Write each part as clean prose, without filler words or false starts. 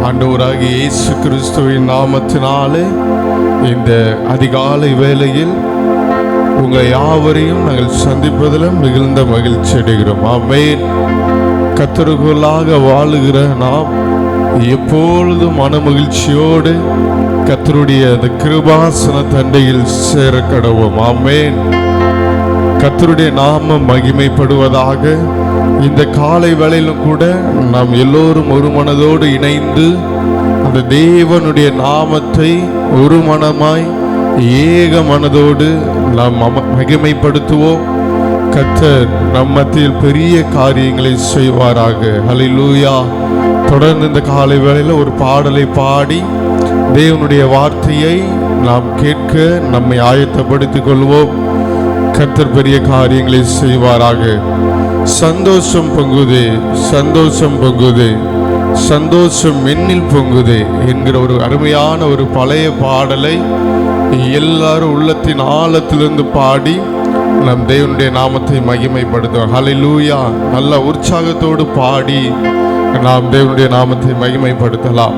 ஆண்டவராகிய இயேசு கிறிஸ்துவின் நாமத்தினாலே இந்த அதிகாலை வேளையில் உங்கள் யாவரையும் நாங்கள் சந்திப்பதிலும் மிகுந்த மகிழ்ச்சி அடைகிறோம். ஆமென். கர்த்தருக்குள்ளாக வாழுகிற நாம் எப்பொழுதும் மன மகிழ்ச்சியோடு கர்த்தருடைய அந்த கிருபாசன தண்டையில் சேர கடவோம். ஆமென். கர்த்தருடைய நாமம் மகிமைப்படுவதாக. இந்த காலை வேளையிலும் கூட நாம் எல்லோரும் ஒரு மனதோடு இணைந்து அந்த தேவனுடைய நாமத்தை ஒரு மனமாய் ஏக மனதோடு நாம் மகிமைப்படுத்துவோம். கர்த்தர் நம் மத்தியில் பெரிய காரியங்களை செய்வாராக. ஹல்லேலூயா. தொடர்ந்து இந்த காலை வேளையில் ஒரு பாடலை பாடி தேவனுடைய வார்த்தையை நாம் கேட்க நம்மை ஆயத்தப்படுத்திக் கொள்வோம். கர்த்தர் பெரிய காரியங்களை செய்வாராக. சந்தோஷம் பொங்குதே, சந்தோஷம் பொங்குதே, சந்தோஷம் என்னில் பொங்குதே என்கிற ஒரு அருமையான ஒரு பழைய பாடலை எல்லாரும் உள்ளத்தின் ஆழத்திலிருந்து பாடி நம் தேவனுடைய நாமத்தை மகிமைப்படுத்துவோம். ஹல்லேலூயா. நல்ல உற்சாகத்தோடு பாடி நாம் தேவனுடைய நாமத்தை மகிமைப்படுத்தலாம்.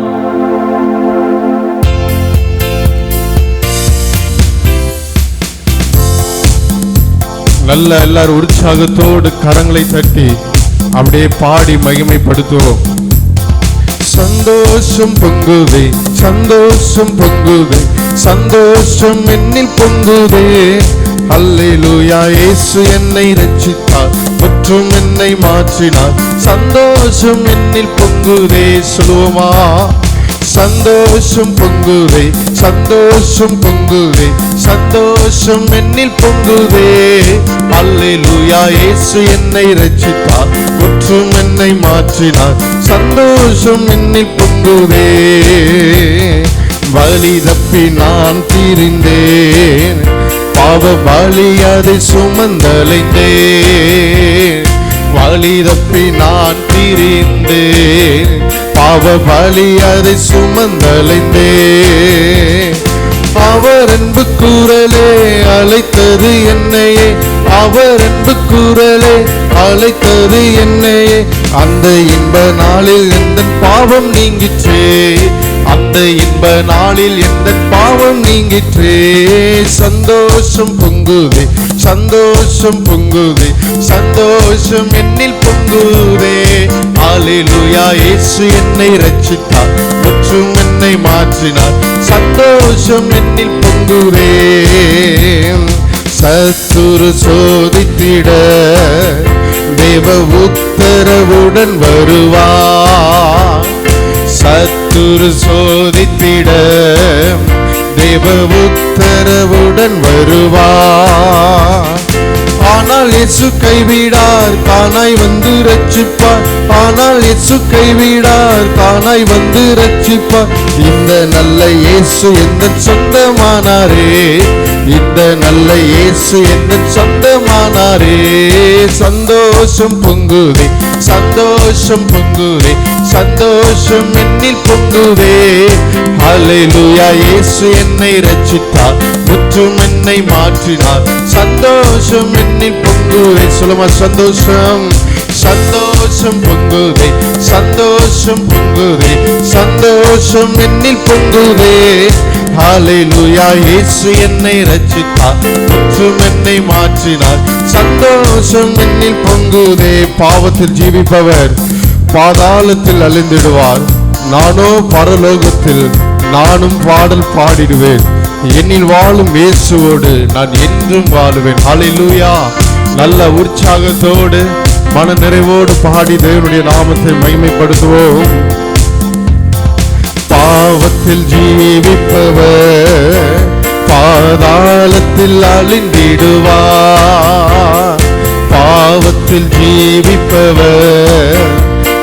நல்ல எல்லாரும் உற்சாகத்தோடு கரங்களை தட்டி அப்படியே பாடி மகிமைப்படுத்துவோம். சந்தோஷம் பொங்குதே, சந்தோஷம் பொங்குதே, சந்தோஷம் என்னில் பொங்குதே. அல்லேலூயா. இயேசு என்னை ரட்சித்தார், மற்றும் என்னை மாற்றினார். சந்தோஷம் என்னில் பொங்குதே. சொல்லுவோமா? சந்தோஷம் பொங்குதே, சந்தோஷம் பொங்குதே, சந்தோஷம் என்னில் பொங்குதே. அல்லேலூயா. இயேசு என்னை ரட்சித்தார், மற்றும் என்னை மாற்றினார். சந்தோஷம் என்னில் பொங்குதே. வலி தப்பி நான் தீர்ந்தேன், பாவ வலி அதை சுமந்தலைந்தேன். வலி தப்பி நான் தீர்ந்தேன், பாவ வலி அதை சுமந்தலைந்தேன். அவர் அன்பு குரலே அழைத்தது என்னையே, அவர் அன்பு குரலே அழைத்தது என்னையே. அந்த இன்ப நாளில் எந்த பாவம் நீங்கிற்றே, அந்த இன்ப நாளில் எந்த பாவம் நீங்கிற்றே. சந்தோஷம் பொங்குதே, சந்தோஷம் பொங்குதே, சந்தோஷம் என்னில் பொங்குதே. அல்லேலூயா. இயேசு என்னை ரட்சித்தார், மற்றும் என்னை மாற்றினார். சந்தோஷம் என்னில் பொங்குதே. சத்துரு சோதித்திட தேவ உத்தரவுடன் வருவார். சத்துரு சோதித்திட தேவ உத்தரவுடன் வருவார். ஆனால் இயேசு கைவிடார், தானாய் வந்து ரட்சிப்பார். ஆனால் இயேசு கைவிடார், தானாய் வந்து ரட்சிப்பார். இந்த நல்ல இயேசு எந்த சொந்தமானாரே, இந்த நல்ல இயேசு எந்த சொந்தமானாரே. சந்தோஷம் பொங்குதே, சந்தோஷம் பொங்குதே, சந்தோஷம் என்னில் பொங்குதே. அல்லேலூயா. இயேசு என்னை ரட்சித்தார், மற்றும் என்னை மாற்றினார். சந்தோஷம் என்னில் பொங்குதே. சொல்லுமா? சந்தோஷம், சந்தோஷம் பொங்குதே, சந்தோஷம் பொங்குதே, சந்தோஷம் என்னில் பொங்குதே. அல்லேலூயா. இயேசு என்னை ரட்சித்தார், மற்றும் என்னை மாற்றினார். சந்தோஷம் என்னில் பொங்குதே. பாவத்தில் ஜீவிப்பவர் பாதாளத்தில் அழிந்திடுவார், நானோ பரலோகத்தில் நானும் பாடல் பாடிடுவேன். என்னில் வாழும் இயேசுவோடு நான் என்றும் வாழுவேன். ஹல்லேலூயா. நல்ல உற்சாகத்தோடு மன நிறைவோடு பாடி தேவனுடைய நாமத்தை மகிமைப்படுத்துவோம். பாவத்தில் ஜீவிப்பவர் பாதாளத்தில் அழிந்திடுவார். பாவத்தில் ஜீவிப்பவர்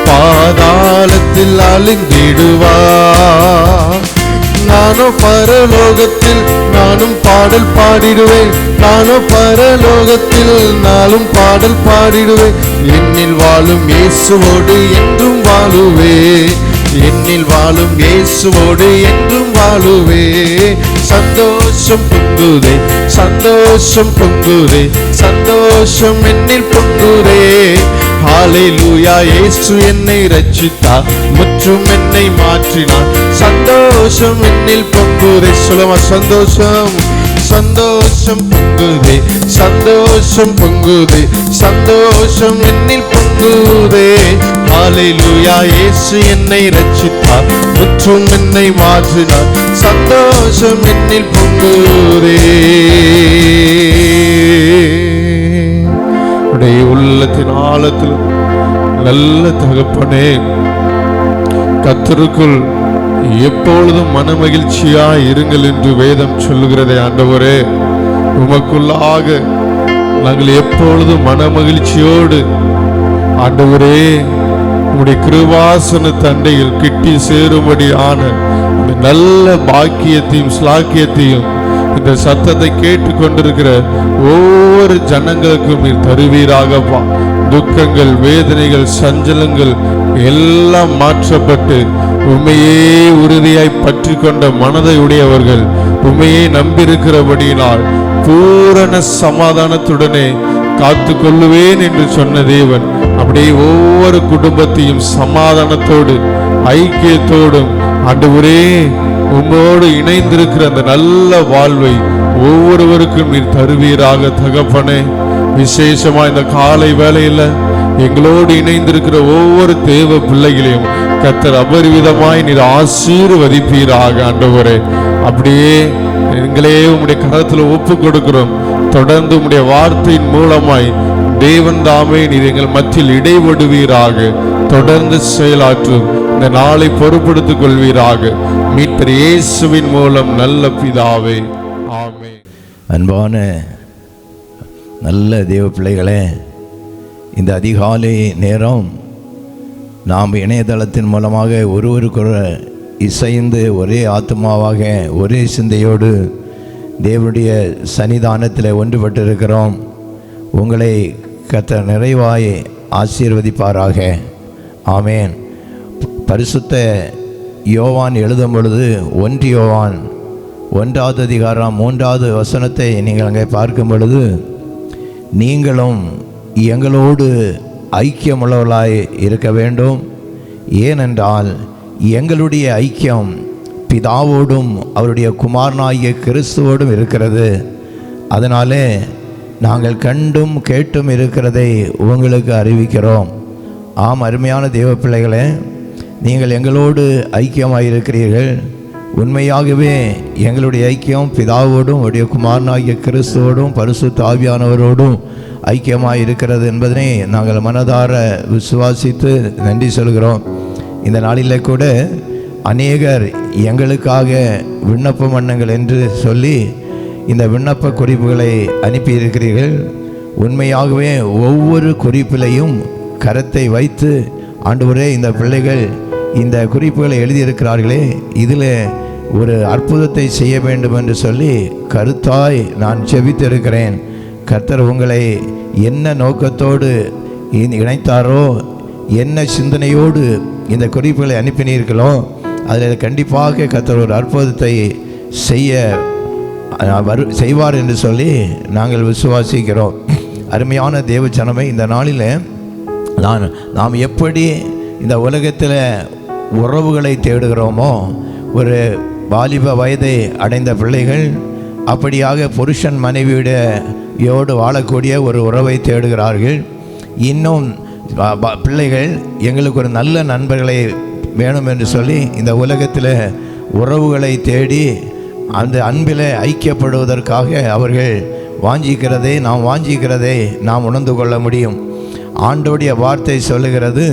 பாதாளத்தில் அழிந்திடுவார். நானோ பரலோகத்தில் நானும் பாடல் பாடிடுவேன். நானோ பரலோகத்தில் நானும் பாடல் பாடிடுவேன். என்னில் வாழும் இயேசுவோடு என்றும் வாழுவே, என்னில் வாழும் இயேசுவோடு என்றும் வாழுவே. சந்தோஷம் பொங்குதே, சந்தோஷம் பொங்குதே, சந்தோஷம் என்னில் பொங்குதே. ஹalleluya. இயேசு என்னை ரட்சித்தார், முற்றும் என்னை மாற்றினார். சந்தோஷம் என்னில் பொங்குதே. சொல்லுமா, சந்தோஷம் சந்தோஷம் பொங்குதே, சந்தோஷம் பொங்குதே, சந்தோஷம் என்னில் பொங்குதே. ஹalleluya. இயேசு என்னை ரட்சித்தார், முற்றும் என்னை மாற்றினார். சந்தோஷம் என்னில் பொங்குதே. உடைய உள்ளத்தின் ஆழத்தில் நல்ல தகப்பனே, கர்த்தருக்குள் எப்பொழுதும் மனமகிழ்ச்சியா இருங்கள் என்று வேதம் சொல்லுகிறதே. ஆண்டவரே, உமக்குள்ளாக நாங்கள் எப்பொழுதும் மனமகிழ்ச்சியோடு ஆண்டவரே உம்முடைய கிருபாசன தண்டையில் கிட்டி சேரும்படியான நல்ல பாக்கியத்தையும் ஸ்லாக்கியத்தையும் இந்த சத்தத்தை கேட்டுக்கொண்டிருக்கிற ஒவ்வொரு ஜனங்களுக்கும் நீர் தருவீராகப்பா. துக்கங்கள், வேதனைகள், சஞ்சலங்கள் எல்லாம் மாற்றப்பட்டு உண்மையே உறுதியாய் பற்றி கொண்ட மனதை உடையவர்கள் உண்மையே நம்பியிருக்கிறபடியினால் பூரண சமாதானத்துடனே காத்து கொள்ளுவேன் என்று சொன்ன தேவன் அப்படியே ஒவ்வொரு குடும்பத்தையும் சமாதானத்தோடு ஐக்கியத்தோடும் ஆண்டவரே உம்மோடு இணைந்திருக்கிற அந்த நல்ல வாழ்வை ஒவ்வொருவருக்கும் நீர் தருவீராக தகப்பனே. விசேஷமா இந்த காலை வேளையில எங்களோடு இணைந்திருக்கிற ஒவ்வொரு தேவ பிள்ளைகளையும் கர்த்தர் அபரிவிதமாய் நீர் ஆசீர்வதிப்பீராக ஆண்டவரே. அப்படியே எங்களே உம்முடைய கரத்தில் ஒப்பு கொடுக்கிறோம். தொடர்ந்து உம்முடைய வார்த்தையின் மூலமாய் தேவன் தாமே நீர் எங்கள் மத்தியில் இடைபடுவீராக. தொடர்ந்து செயலாற்றும் இந்த நாளை பொறுப்படுத்திக் கொள்வீராக. மீட்பர் இயேசுவின் மூலம் நல்ல பிதாவே, ஆமென். அன்பான நல்ல தேவ பிள்ளைகளே, இந்த அதிகாலை நேரம் நாம் இணையதளத்தின் மூலமாக ஒருவருக்கொரு இசைந்து ஒரே ஆத்மாவாக ஒரே சிந்தையோடு தேவனுடைய சன்னிதானத்தில் ஒன்றுபட்டிருக்கிறோம். உங்களை கர்த்தர் நிறைவாய் ஆசீர்வதிப்பாராக. ஆமேன். பரிசுத்த யோவான் எழுதும் பொழுது 1 யோவான் 1வது அதிகாரம் 3வது வசனத்தை நீங்கள் அங்கே பார்க்கும் பொழுது, நீங்களும் எங்களோடு ஐக்கியமுள்ளவர்களாய் இருக்க வேண்டும், ஏனென்றால் எங்களுடைய ஐக்கியம் பிதாவோடும் அவருடைய குமாரனாகிய கிறிஸ்துவோடும் இருக்கிறது. அதனாலே நாங்கள் கண்டும் கேட்டும் இருக்கிறதை உங்களுக்கு அறிவிக்கிறோம். ஆம், அருமையான தேவ பிள்ளைகளே, நீங்கள் எங்களோடு ஐக்கியமாக இருக்கிறீர்கள். உண்மையாகவே எங்களுடைய ஐக்கியம் பிதாவோடும் அவருடைய குமாரனாகிய கிறிஸ்துவோடும் பரிசுத்த ஆவியானவரோடும் ஐக்கியமாக இருக்கிறது என்பதனை நாங்கள் மனதார விசுவாசித்து நன்றி சொல்கிறோம். இந்த நாளில் கூட அநேகர் எங்களுக்காக விண்ணப்பம் பண்ணுங்கள் என்று சொல்லி இந்த விண்ணப்ப குறிப்புகளை அனுப்பியிருக்கிறீர்கள். உண்மையாகவே ஒவ்வொரு குறிப்பிலையும் கரத்தை வைத்து, ஆண்டவரே இந்த பிள்ளைகள் இந்த குறிப்புகளை எழுதியிருக்கிறார்களே, இதில் ஒரு அற்புதத்தை செய்ய வேண்டும் என்று சொல்லி கருத்தாய் நான் செபித்திருக்கிறேன். கர்த்தர் உங்களை என்ன நோக்கத்தோடு இணைத்தாரோ, என்ன சிந்தனையோடு இந்த குறிப்புகளை அனுப்பினீர்களோ, அதில் கண்டிப்பாக கர்த்தர் ஒரு அற்புதத்தை செய்வார் என்று சொல்லி நாங்கள் விசுவாசிக்கிறோம். அருமையான தேவ ஜனமே, இந்த நாளில் நாம் எப்படி இந்த உலகத்தில் உறவுகளை தேடுகிறோமோ, ஒரு வாலிப வயதை அடைந்த பிள்ளைகள் அப்படியாக புருஷன் மனைவியோடு வாழக்கூடிய ஒரு உறவை தேடுகிறார்கள். இன்னும் பிள்ளைகள் எங்களுக்கு ஒரு நல்ல நண்பர்களை வேணும் என்று சொல்லி இந்த உலகத்தில் உறவுகளை தேடி அந்த அன்பில் ஐக்கியப்படுவதற்காக அவர்கள் வாஞ்சிக்கிறதை நாம் உணர்ந்து கொள்ள முடியும். ஆண்டோடைய வார்த்தை சொல்லுகிறது,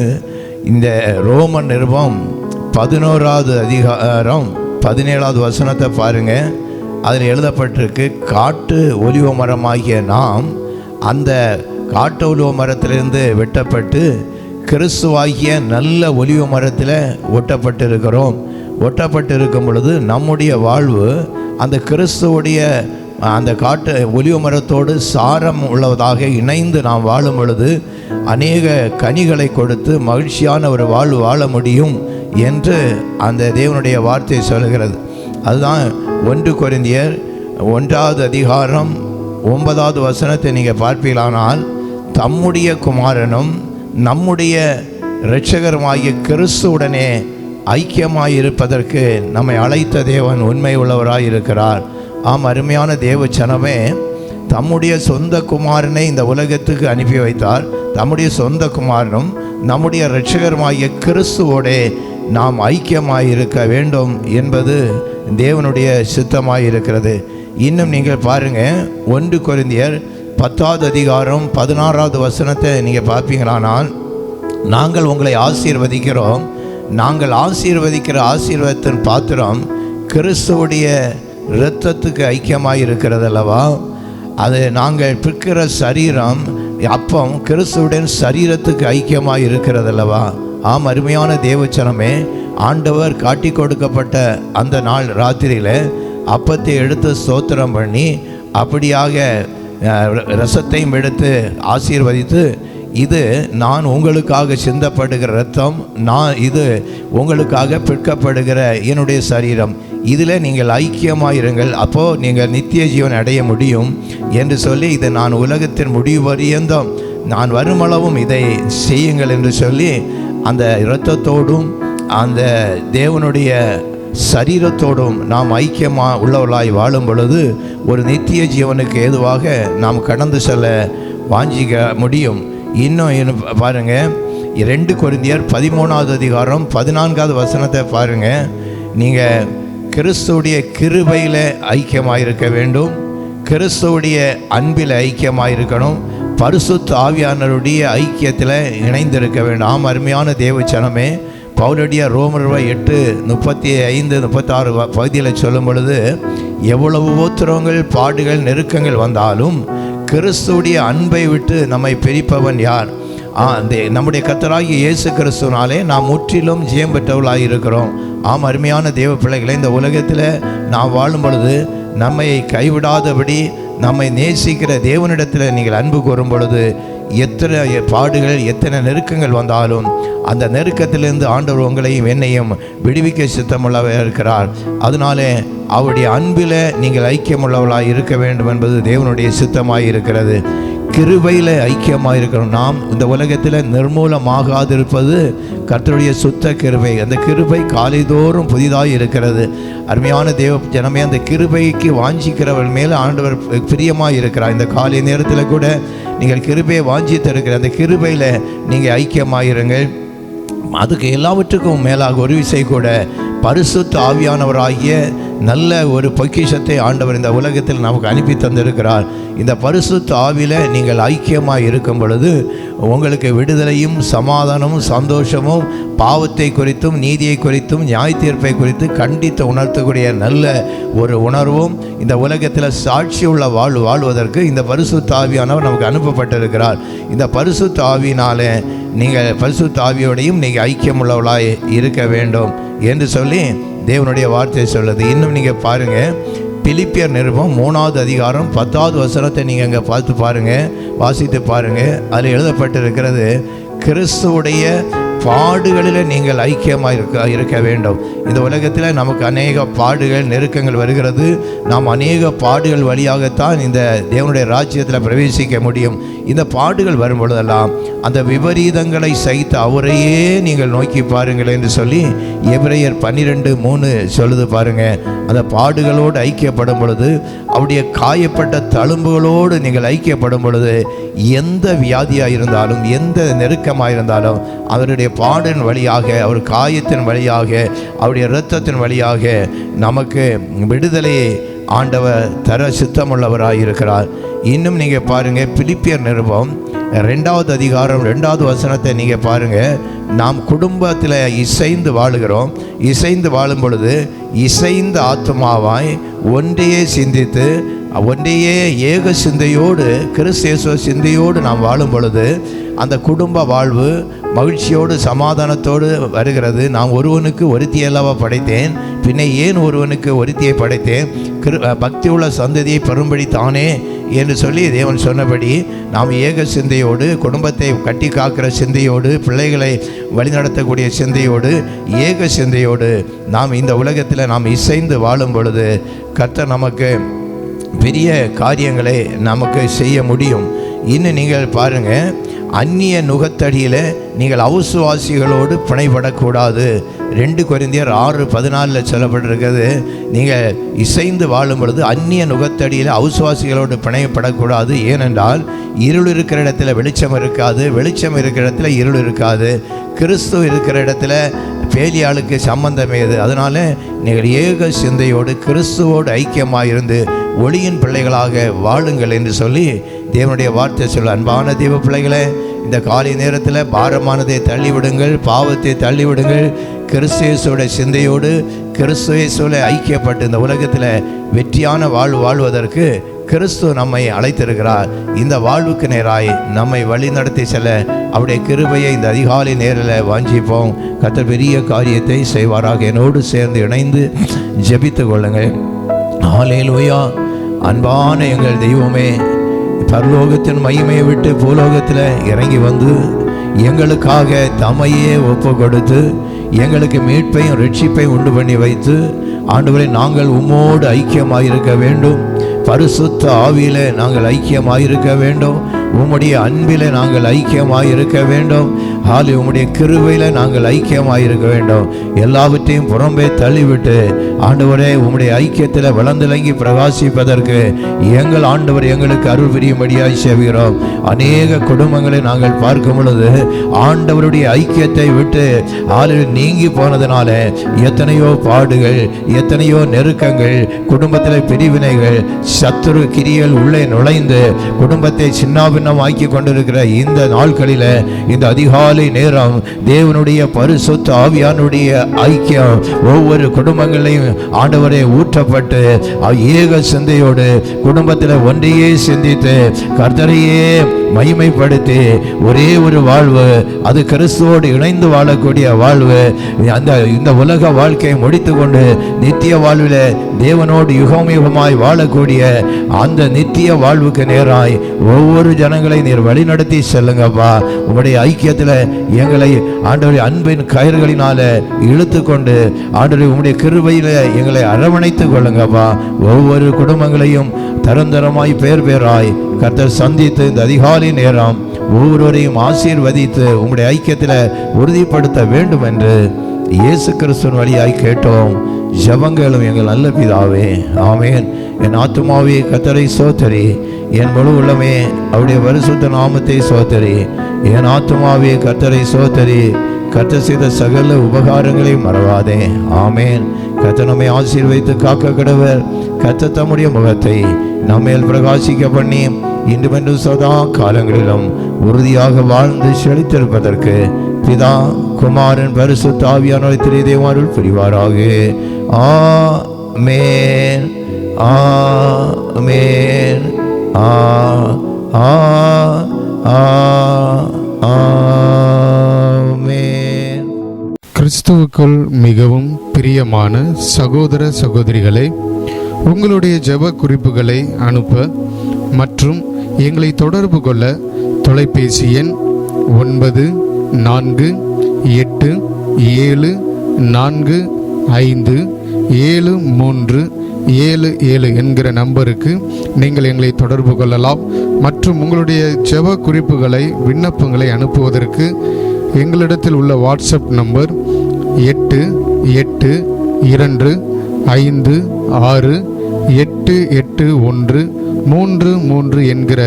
இந்த ரோமன் நிருபம் 11வது அதிகாரம் 17வது வசனத்தை பாருங்கள். அதில் எழுதப்பட்டிருக்கு, காட்டு ஒலிவ மரமாகிய நாம் அந்த காட்டு ஒலிவ மரத்திலிருந்து வெட்டப்பட்டு கிறிஸ்துவாகிய நல்ல ஒலிவ மரத்தில் ஒட்டப்பட்டிருக்கிறோம். ஒட்டப்பட்டிருக்கும் பொழுது நம்முடைய வாழ்வு அந்த கிறிஸ்துவுடைய அந்த காட்டு ஒலிவ மரத்தோடு சாரம் உள்ளதாக இணைந்து நாம் வாழும் பொழுது அநேக கனிகளை கொடுத்து மகிழ்ச்சியான ஒரு வாழ்வு வாழ முடியும் என்று அந்த தேவனுடைய வார்த்தை சொல்கிறது. அதுதான் 1 கொரிந்தியர் 1வது அதிகாரம் 9வது வசனத்தை நீங்கள் பார்ப்பீர்களானால், தம்முடைய குமாரனும் நம்முடைய இரட்சகருமாகிய கிறிஸ்துவுடனே ஐக்கியமாயிருப்பதற்கு நம்மை அழைத்த தேவன் உண்மை உள்ளவராய் இருக்கிறார். ஆம், அருமையான தேவ ஜனமே, தம்முடைய சொந்த குமாரனை இந்த உலகத்துக்கு அனுப்பி வைத்தார். தம்முடைய சொந்த குமாரனும் நம்முடைய இரட்சகருமாகிய கிறிஸ்துவோடே நாம் ஐக்கியமாயிருக்க வேண்டும் என்பது தேவனுடைய சித்தமாயிருக்கிறது. இன்னும் நீங்கள் பாருங்கள், 1 கொரிந்தியர் 10வது அதிகாரம் 16வது வசனத்தை நீங்கள் பார்ப்பீங்களானால், நாங்கள் உங்களை ஆசீர்வதிக்கிறோம், நாங்கள் ஆசீர்வதிக்கிற ஆசீர்வாதத்தின் பாத்திரம் கிறிஸ்துவுடைய இரத்தத்துக்கு ஐக்கியமாக இருக்கிறது அல்லவா? அது நாங்கள் பிற்கிற சரீரம் அப்பம் கிறிஸ்துவுடன் சரீரத்துக்கு ஐக்கியமாக இருக்கிறது அல்லவா? ஆம், அருமையான தேவச்சனமே, ஆண்டவர் காட்டி கொடுக்கப்பட்ட அந்த நாள் ராத்திரியில் அப்பத்தை எடுத்து ஸ்தோத்திரம் பண்ணி அப்படியாக ரசத்தையும் எடுத்து ஆசீர்வதித்து, இது நான் உங்களுக்காக சிந்தப்படுகிற இரத்தம், இது உங்களுக்காக பிற்கப்படுகிற என்னுடைய சரீரம், இதில் நீங்கள் ஐக்கியமாயிருங்கள், அப்போது நீங்கள் நித்திய ஜீவன் அடைய முடியும் என்று சொல்லி, இதை நான் உலகத்தின் முடிவு பரியந்தம் நான் வருமளவும் இதை செய்யுங்கள் என்று சொல்லி, அந்த இரத்தத்தோடும் அந்த தேவனுடைய சரீரத்தோடும் நாம் ஐக்கியமாக உள்ளவர்களாய் வாழும் பொழுது ஒரு நித்திய ஜீவனுக்கு ஏதுவாக நாம் கடந்து செல்ல வாஞ்சிக்க முடியும். இன்னும் பாருங்கள், 2 கொரிந்தியர் 13வது அதிகாரம் 14வது வசனத்தை பாருங்கள். நீங்கள் கிறிஸ்துவுடைய கிருபையில் ஐக்கியமாயிருக்க வேண்டும், கிறிஸ்துவுடைய அன்பில் ஐக்கியமாயிருக்கணும், பரிசுத்த ஆவியானவருடைய ஐக்கியத்தில் இணைந்திருக்க வேண்டும். ஆம், அருமையான தேவச்சனமே, பவுலடிய ரோமர் 8:35-36 பகுதியில் சொல்லும் பொழுது, எவ்வளவு உபத்திரவங்கள், பாடுகள், நெருக்கங்கள் வந்தாலும் கிறிஸ்துவுடைய அன்பை விட்டு நம்மை பிரிப்பவன் யார்? நம்முடைய கர்த்தராகிய இயேசு கிறிஸ்துவினாலே நாம் முற்றிலும் ஜெயம் பெற்றவர்களாக இருக்கிறோம். ஆம், அருமையான தேவ பிள்ளைகளை, இந்த உலகத்தில் நாம் வாழும் பொழுது நம்மை கைவிடாதபடி நம்மை நேசிக்கிற தேவனிடத்தில் நீங்கள் அன்பு கூறும் பொழுது எத்தனை பாடுகள், எத்தனை நெருக்கங்கள் வந்தாலும் அந்த நெருக்கத்திலிருந்து ஆண்டவர் உங்களையும் என்னையும் விடுவிக்க சித்தமுள்ளவர் இருக்கிறார். அதனாலே அவருடைய அன்பில் நீங்கள் ஐக்கியமுள்ளவர்களாக இருக்க வேண்டும் என்பது தேவனுடைய சித்தமாக இருக்கிறது. கிருபையில் ஐக்கியமாக இருக்கிறோம். நாம் இந்த உலகத்தில் நிர்மூலமாகாதிருப்பது கர்த்தருடைய சுத்த கிருபை. அந்த கிருபை காலைதோறும் புதிதாக இருக்கிறது. அருமையான தேவ ஜனமே, அந்த கிருபைக்கு வாஞ்சிக்கிறவர்கள் மேலே ஆண்டவர் பிரியமாக இருக்கிறார். இந்த காலை நேரத்தில் கூட நீங்கள் கிருபையை வாஞ்சித்திருக்கிற அந்த கிருபையில் நீங்கள் ஐக்கியமாயிருங்கள். அதுக்கு எல்லாவற்றுக்கும் மேலாக ஒரு விசை கூட பரிசுத்த ஆவியானவராகிய நல்ல ஒரு பொக்கிஷத்தை ஆண்டவர் இந்த உலகத்தில் நமக்கு அனுப்பி தந்திருக்கிறார். இந்த பரிசுத்த ஆவியில் நீங்கள் ஐக்கியமாக இருக்கும் பொழுது உங்களுக்கு விடுதலையும் சமாதானமும் சந்தோஷமும் பாவத்தை குறித்தும் நீதியை குறித்தும் நியாய தீர்ப்பை குறித்து கண்டித்து உணர்த்தக்கூடிய நல்ல ஒரு உணர்வும் இந்த உலகத்தில் சாட்சியுள்ள வாழ்வதற்கு இந்த பரிசுத்த ஆவியானவர் நமக்கு அனுப்பப்பட்டிருக்கிறார். இந்த பரிசுத்த ஆவியினாலே நீங்கள் பரிசுத்த ஆவியோடையும் நீங்கள் ஐக்கியமுள்ளவர்களாய் இருக்க வேண்டும் என்று சொல்லி தேவனுடைய வார்த்தை சொல்லுது. இன்னும் நீங்கள் பாருங்கள், பிலிப்பியர் நிருபம் 3வது அதிகாரம் 10வது வசனத்தை நீங்கள் அங்கே பார்த்து பாருங்கள், வாசித்து பாருங்கள். அதில் எழுதப்பட்டிருக்கிறது, கிறிஸ்துவுடைய பாடுகளில் நீங்கள் ஐக்கியமாக இருக்க வேண்டும். இந்த உலகத்தில் நமக்கு அநேக பாடுகள், நெருக்கங்கள் வருகிறது. நாம் அநேக பாடுகள் வழியாகத்தான் இந்த தேவனுடைய ராஜ்யத்தில் பிரவேசிக்க முடியும். இந்த பாடுகள் வரும் பொழுதெல்லாம் அந்த விபரீதங்களை சகித்து அவரையே நீங்கள் நோக்கி பாருங்கள் என்று சொல்லி எபிரேயர் 12:3 சொல்லுது பாருங்கள். அந்த பாடுகளோடு ஐக்கியப்படும் பொழுது, அவருடைய காயப்பட்ட தழும்புகளோடு நீங்கள் ஐக்கியப்படும் பொழுது, எந்த வியாதியாக இருந்தாலும் எந்த நெருக்கமாக இருந்தாலும் அவருடைய பாடின் வழியாக, அவர் காயத்தின் வழியாக, அவருடைய இரத்தத்தின் வழியாக நமக்கு விடுதலையை ஆண்டவர் தர சித்தமுள்ளவராக இருக்கிறார். இன்னும் நீங்கள் பாருங்கள், பிலிப்பியர் நிருபம் 2வது அதிகாரம் 2வது வசனத்தை நீங்கள் பாருங்கள். நாம் குடும்பத்தில் இசைந்து வாழுகிறோம். இசைந்து வாழும் பொழுது இசைந்த ஆத்மாவாய் ஒன்றையே சிந்தித்து ஒன்றையே ஏக சிந்தையோடு கிறிஸ்தேசுவ சிந்தையோடு நாம் வாழும் பொழுது அந்த குடும்ப வாழ்வு மகிழ்ச்சியோடு சமாதானத்தோடு வருகிறது. நான் ஒருவனுக்கு ஒருத்தியை அல்லவா படைத்தேன், பின்னே ஏன் ஒருவனுக்கு ஒருத்தியை படைத்தேன், பக்தியுள்ள சந்ததியை பெறும்படி தானே என்று சொல்லி தேவன் சொன்னபடி நாம் ஏக சிந்தையோடு, குடும்பத்தை கட்டி காக்கிற சிந்தையோடு, பிள்ளைகளை வழிநடத்தக்கூடிய சிந்தையோடு, ஏக சிந்தையோடு நாம் இந்த உலகத்தில் நாம் இசைந்து வாழும் பொழுது கர்த்தர் நமக்கு பெரிய காரியங்களை நமக்கு செய்ய முடியும். இன்னும் நீங்கள் பாருங்கள், அந்நிய நுகத்தடியில் நீங்கள் அவிசுவாசிகளோடு பிணைப்படக்கூடாது. 2 கொரிந்தியர் 6:14 சொல்லப்பட்டிருக்கிறது. நீங்கள் இசைந்து வாழும் பொழுது அந்நிய நுகத்தடியில் அவிசுவாசிகளோடு பிணைப்படக்கூடாது. ஏனென்றால் இருள் இருக்கிற இடத்துல வெளிச்சம் இருக்காது, வெளிச்சம் இருக்கிற இடத்துல இருள் இருக்காது. கிறிஸ்து இருக்கிற இடத்துல பேலியாளுக்கு சம்பந்தம் ஏது? அதனால நீங்கள் ஏக சிந்தையோடு கிறிஸ்துவோடு ஐக்கியமாக இருந்து ஒளியின் பிள்ளைகளாக வாழுங்கள் என்று சொல்லி தேவனுடைய வார்த்தை சொல்ல. அன்பான தேவ பிள்ளைகளே, இந்த காலை நேரத்தில் பாரமானதை தள்ளிவிடுங்கள், பாவத்தை தள்ளிவிடுங்கள். கிறிஸ்துவோட சிந்தையோடு கிறிஸ்துவோட ஐக்கியப்பட்டு இந்த உலகத்தில் வெற்றியான வாழ்வதற்கு கிறிஸ்து நம்மை அழைத்திருக்கிறார். இந்த வாழ்வுக்கு நேராய் நம்மை வழி நடத்தி செல்ல அவருடைய கிருபையை இந்த அதிகாலை நேரில் வாஞ்சிப்போம். கர்த்தர் பெரிய காரியத்தை செய்வாராக. என்னோடு சேர்ந்து இணைந்து ஜெபித்து கொள்ளுங்கள். ஹல்லேலூயா. அன்பான எங்கள் தெய்வமே, பரலோகத்தின் மகிமையை விட்டு பூலோகத்தில் இறங்கி வந்து எங்களுக்காக தம்மையே ஒப்பு கொடுத்து எங்களுக்கு மீட்பையும் ரட்சிப்பையும் உண்டு பண்ணி வைத்து, ஆண்டவரே நாங்கள் உம்மோடு ஐக்கியமாயிருக்க வேண்டும், பரிசுத்த ஆவியிலே நாங்கள் ஐக்கியமாயிருக்க வேண்டும், உம்முடைய அன்பிலே நாங்கள் ஐக்கியமாயிருக்க வேண்டும், உம்முடைய கிருபையில நாங்கள் ஐக்கியமாயிருக்க வேண்டும். எல்லாவற்றையும் புறம்பே தள்ளிவிட்டு ஆண்டவரே உம்முடைய ஐக்கியத்தில் வளர்ந்திலங்கி பிரகாசிப்பதற்கு எங்கள் ஆண்டவர் எங்களுக்கு அருள் புரியும்படியாய் செய்கிறோம். அநேக குடும்பங்களை நாங்கள் பார்க்கும் பொழுது ஆண்டவருடைய ஐக்கியத்தை விட்டு நீங்கி போனதுனால எத்தனையோ பாடுகள், எத்தனையோ நெருக்கங்கள், குடும்பத்தில் பிரிவினைகள், சத்துரு கிரியல் உள்ளே நுழைந்து குடும்பத்தை சின்னாபின்னம் ஆக்கி கொண்டிருக்கிற இந்த நாட்களில் இந்த அதிகாலை நேரம் தேவனுடைய பரிசுத்த ஆவியானுடைய ஐக்கியம் ஒவ்வொரு குடும்பங்களையும் ஆண்டவரே ஊற்றப்பட்டு ஏக சிந்தையோடு குடும்பத்தில் ஒன்றையே சிந்தித்து கர்த்தரையே மகிமைப்படுத்தி ஒரே ஒரு வாழ்வு, அது கிறிஸ்துவோடு இணைந்து வாழக்கூடிய வாழ்வு. இந்த உலக வாழ்க்கையை முடித்து கொண்டு நித்திய வாழ்வில் தேவனோடு யுகமுகமாய் வாழக்கூடிய அந்த நித்திய வாழ்வுக்கு நேராய் ஒவ்வொரு ஜனங்களை நீர் வழிநடத்தி செல்லுங்கப்பா. உங்களுடைய ஐக்கியத்தில் எங்களை ஆண்டவருடைய அன்பின் கயிறுகளினால இழுத்து கொண்டு ஆண்டவருடைய உங்களுடைய கிருபையில் எங்களை அரவணைத்து கொள்ளுங்கப்பா. ஒவ்வொரு குடும்பங்களையும் தரந்தரமாய் பேராய் கர்த்தர் சந்தித்து இந்த அதிகாலை நேரம் ஒவ்வொருவரையும் ஆசீர்வதித்து உங்களுடைய ஐக்கியத்தில் உறுதிப்படுத்த வேண்டும் என்று இயேசு கிறிஸ்துவின் வழியாய் கேட்டோம். ஜெபங்களும் எங்கள் நல்ல பிதாவே, ஆமேன். என் ஆத்துமாவே கர்த்தரை சோத்தரி, என் முழு உள்ளமே அவருடைய பரிசுத்த நாமத்தை சோத்தரி. என் ஆத்துமாவே கர்த்தரை சோத்தரி, கர்த்தர் செய்த சகல உபகாரங்களை மறவாதே. ஆமேன். கர்த்தர் நம்மை ஆசீர்வதித்து காக்க கடவர். கர்த்தர் தம்முடைய முகத்தை நம்மேல் பிரகாசிக்க பண்ணி இன்றுமென்று சதா காலங்களிலும் உறுதியாக வாழ்ந்து செழித்திருப்பதற்கு பிதா குமாரன் பரிசுத்த ஆவியானவர் திரியதேவாருள் புரிவாராக. ஆமென், ஆமென், ஆமென். கிறிஸ்துவுக்குள் மிகவும் பிரியமான சகோதர சகோதரிகளே, உங்களுடைய ஜெப குறிப்புகளை அனுப்ப மற்றும் எங்களை தொடர்பு கொள்ள தொலைபேசி எண் 9484457377 என்கிற நம்பருக்கு நீங்கள் எங்களை தொடர்பு கொள்ளலாம். மற்றும் உங்களுடைய ஜெப குறிப்புகளை விண்ணப்பங்களை அனுப்புவதற்கு எங்களிடத்தில் உள்ள வாட்ஸ்அப் நம்பர் 882686881333 என்கிற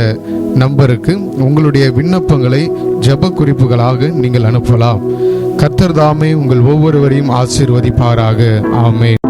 நம்பருக்கு உங்களுடைய விண்ணப்பங்களை ஜெப குறிப்புகளாக நீங்கள் அனுப்பலாம். கர்த்தர் தாமே உங்கள் ஒவ்வொருவரையும் ஆசீர்வதிப்பாராக. ஆமென்.